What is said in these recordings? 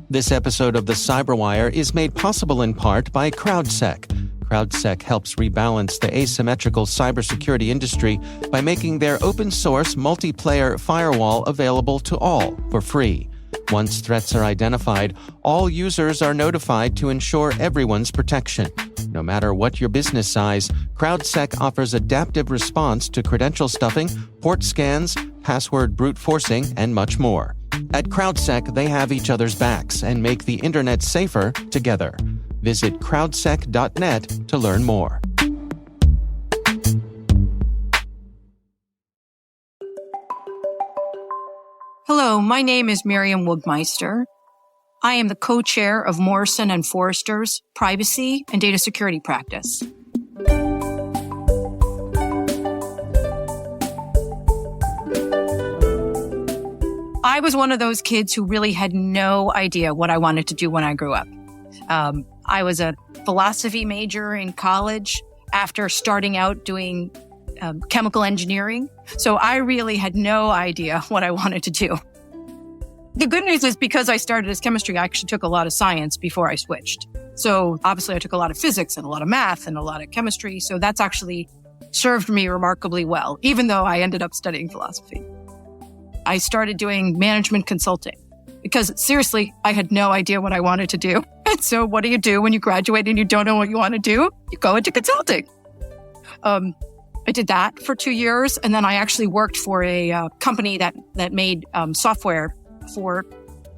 This episode of The Cyberwire is made possible in part by CrowdSec. CrowdSec helps rebalance the asymmetrical cybersecurity industry by making their open-source multiplayer firewall available to all for free. Once threats are identified, all users are notified to ensure everyone's protection. No matter what your business size, CrowdSec offers adaptive response to credential stuffing, port scans, password brute forcing, and much more. At CrowdSec, they have each other's backs and make the internet safer together. Visit crowdsec.net to learn more. Hello, my name is Miriam Wugmeister. I am the co-chair of Morrison and Foerster's privacy and data security practice. I was one of those kids who really had no idea what I wanted to do when I grew up. I was a philosophy major in college after starting out doing chemical engineering. So I really had no idea what I wanted to do. The good news is because I started as chemistry, I actually took a lot of science before I switched. So obviously I took a lot of physics and a lot of math and a lot of chemistry. So that's actually served me remarkably well, even though I ended up studying philosophy. I started doing management consulting because seriously, I had no idea what I wanted to do. And so what do you do when you graduate and you don't know what you want to do? You go into consulting. I did that for 2 years. And then I actually worked for a company that made software for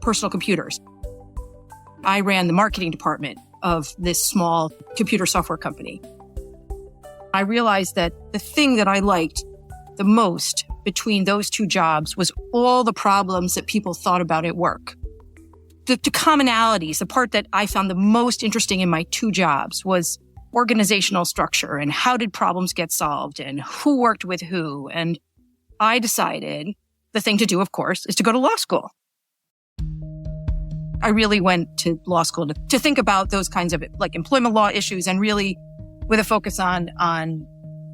personal computers. I ran the marketing department of this small computer software company. I realized that the thing that I liked the most between those two jobs was all the problems that people thought about at work. The commonalities, the part that I found the most interesting in my two jobs was organizational structure and how did problems get solved and who worked with who. And I decided the thing to do, of course, is to go to law school. I really went to law school to think about those kinds of like employment law issues and really with a focus on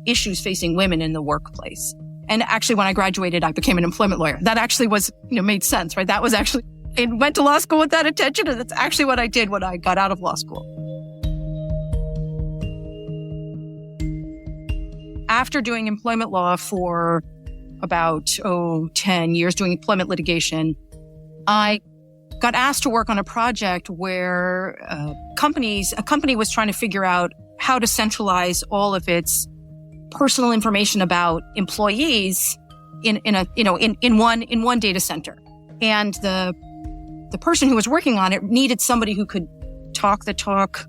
issues facing women in the workplace. And actually, when I graduated, I became an employment lawyer. That actually was, made sense, right? That was actually, I went to law school with that intention, and that's actually what I did when I got out of law school. After doing employment law for about, 10 years, doing employment litigation, I got asked to work on a project where a company was trying to figure out how to centralize all of its personal information about employees in one data center. And the person who was working on it needed somebody who could talk the talk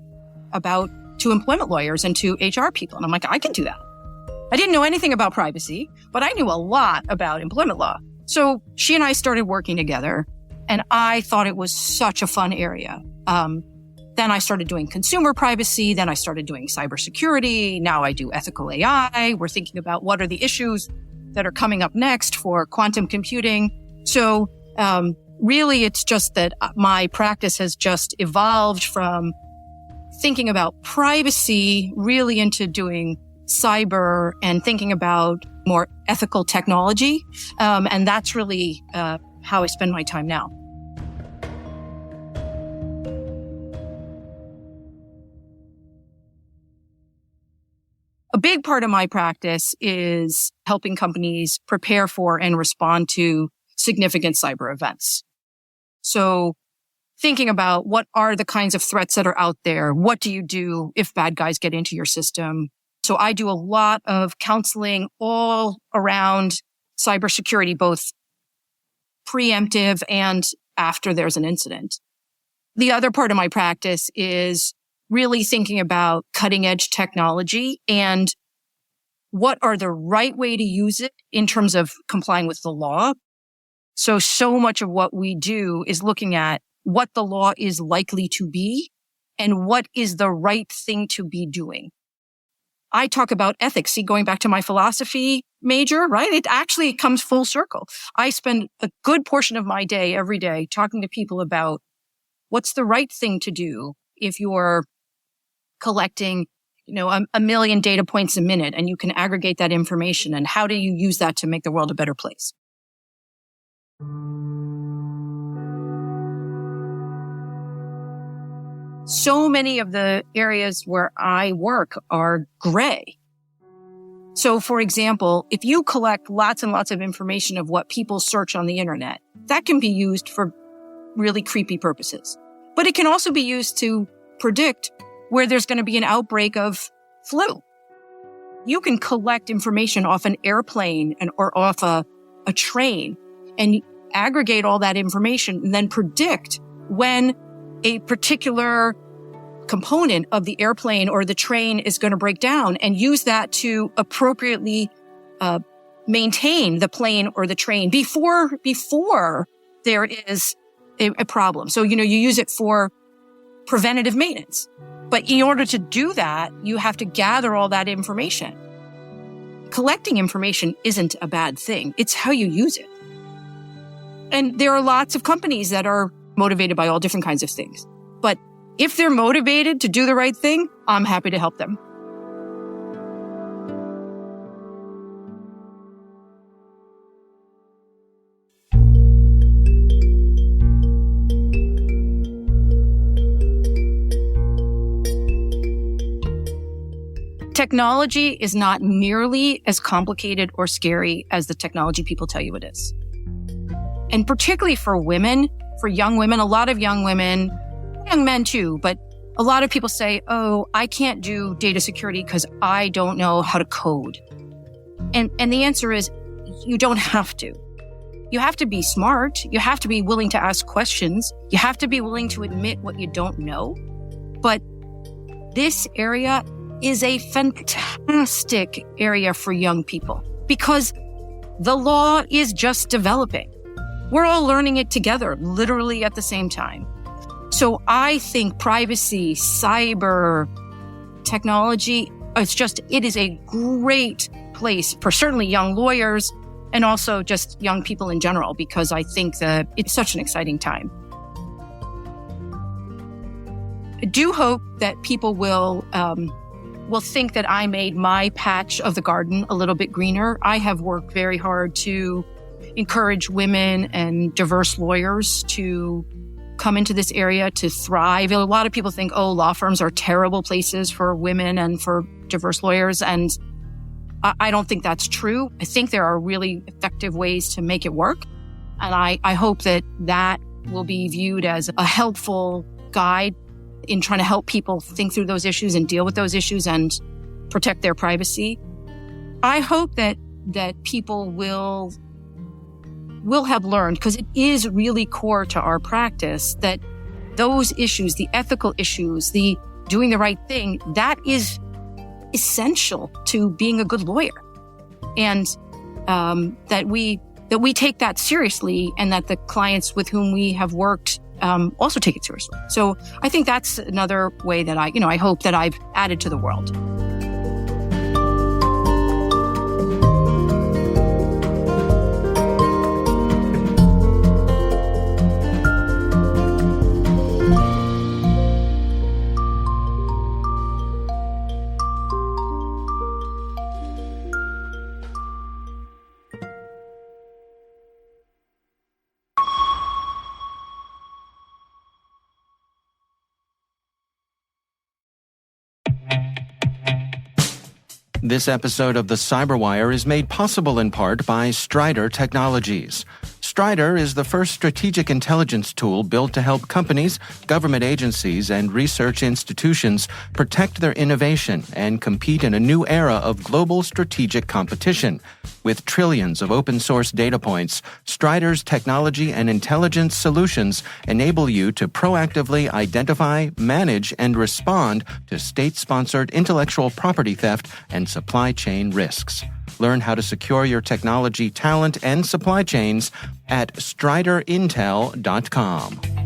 to employment lawyers and to HR people. And I'm like, I can do that. I didn't know anything about privacy, but I knew a lot about employment law. So she and I started working together, and I thought it was such a fun area. Then I started doing consumer privacy. Then I started doing cybersecurity. Now I do ethical AI. We're thinking about what are the issues that are coming up next for quantum computing. So really, it's just that my practice has just evolved from thinking about privacy really into doing cyber and thinking about more ethical technology. And that's really how I spend my time now. A big part of my practice is helping companies prepare for and respond to significant cyber events. So thinking about what are the kinds of threats that are out there? What do you do if bad guys get into your system? So I do a lot of counseling all around cybersecurity, both preemptive and after there's an incident. The other part of my practice is really thinking about cutting edge technology and what are the right way to use it in terms of complying with the law. So much of what we do is looking at what the law is likely to be and what is the right thing to be doing. I talk about ethics. See, going back to my philosophy major, right? It actually comes full circle. I spend a good portion of my day every day talking to people about what's the right thing to do if you're collecting, a million data points a minute and you can aggregate that information, and how do you use that to make the world a better place? So many of the areas where I work are gray. So, for example, if you collect lots and lots of information of what people search on the internet, that can be used for really creepy purposes. But it can also be used to predict where there's going to be an outbreak of flu. You can collect information off an airplane or off a train and aggregate all that information and then predict when a particular component of the airplane or the train is going to break down and use that to appropriately maintain the plane or the train before there is a problem. So, you use it for preventative maintenance. But in order to do that, you have to gather all that information. Collecting information isn't a bad thing. It's how you use it. And there are lots of companies that are motivated by all different kinds of things. But if they're motivated to do the right thing, I'm happy to help them. Technology is not nearly as complicated or scary as the technology people tell you it is. And particularly for women, for young women, a lot of young women, young men too, but a lot of people say, oh, I can't do data security because I don't know how to code. And the answer is, you don't have to. You have to be smart. You have to be willing to ask questions. You have to be willing to admit what you don't know. But this area is a fantastic area for young people because the law is just developing. We're all learning it together, literally at the same time. So I think privacy, cyber, technology, it is a great place for certainly young lawyers and also just young people in general, because I think that it's such an exciting time. I do hope that people will think that I made my patch of the garden a little bit greener. I have worked very hard to encourage women and diverse lawyers to come into this area to thrive. A lot of people think, oh, law firms are terrible places for women and for diverse lawyers. And I don't think that's true. I think there are really effective ways to make it work. And I hope that will be viewed as a helpful guide in trying to help people think through those issues and deal with those issues and protect their privacy. I hope that people will have learned, because it is really core to our practice, that those issues, the ethical issues, the doing the right thing, that is essential to being a good lawyer. And that we take that seriously, and that the clients with whom we have worked also take it seriously. So I think that's another way that I hope that I've added to the world. This episode of The Cyberwire is made possible in part by Strider Technologies. Strider is the first strategic intelligence tool built to help companies, government agencies, and research institutions protect their innovation and compete in a new era of global strategic competition. With trillions of open-source data points, Strider's technology and intelligence solutions enable you to proactively identify, manage, and respond to state-sponsored intellectual property theft and supply chain risks. Learn how to secure your technology talent and supply chains at striderintel.com.